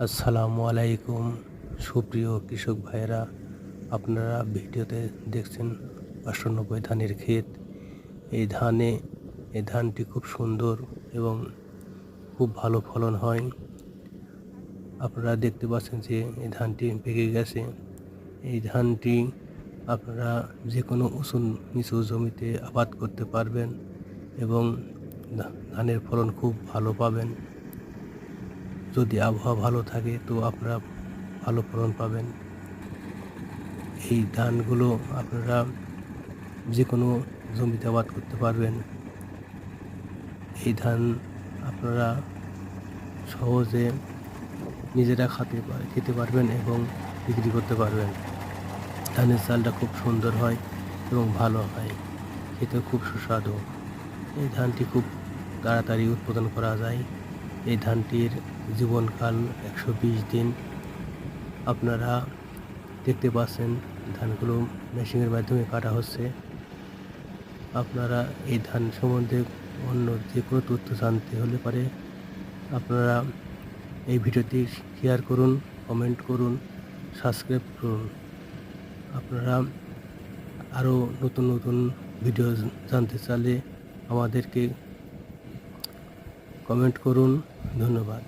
আসসালামু আলাইকুম সুপ্রিয় কৃষক ভাইয়েরা, আপনারা ভিডিওতে দেখছেন ৯৮ ধানের ক্ষেত। এই ধানটি খুব সুন্দর এবং খুব ভালো ফলন হয়। আপনারা দেখতে পাচ্ছেন যে এই ধানটি পেকে গেছে। এই ধানটি আপনারা যে কোনো উঁচু নিচু জমিতে আবাদ করতে পারবেন এবং ধানের ফলন খুব ভালো পাবেন। যদি আবহাওয়া ভালো থাকে তো আপনারা ভালো ফলন পাবেন। এই ধানগুলো আপনারা যে কোনো জমিতে আবাদ করতে পারবেন। এই ধান আপনারা সহজে নিজেরা খেতে পারবেন এবং বিক্রি করতে পারবেন। ধানের চালটা খুব সুন্দর হয় এবং ভালো হয়, খেতে খুব সুস্বাদু। এই ধানটি খুব তাড়াতাড়ি উৎপাদন করা যায়। এই ধানটির জীবনকাল ১২০ দিন। আপনারা দেখতে পাচ্ছেন ধানগুলো মেশিনের মাধ্যমে কাটা হচ্ছে। আপনারা এই ধান সম্বন্ধে অন্য যে কোনো তথ্য জানতে হলে পারে আপনারা এই ভিডিওটি শেয়ার করুন, কমেন্ট করুন, সাবস্ক্রাইব করুন। আপনারা আরও নতুন নতুন ভিডিও জানতে চাইলে আমাদেরকে কমেন্ট করুন। ধন্যবাদ।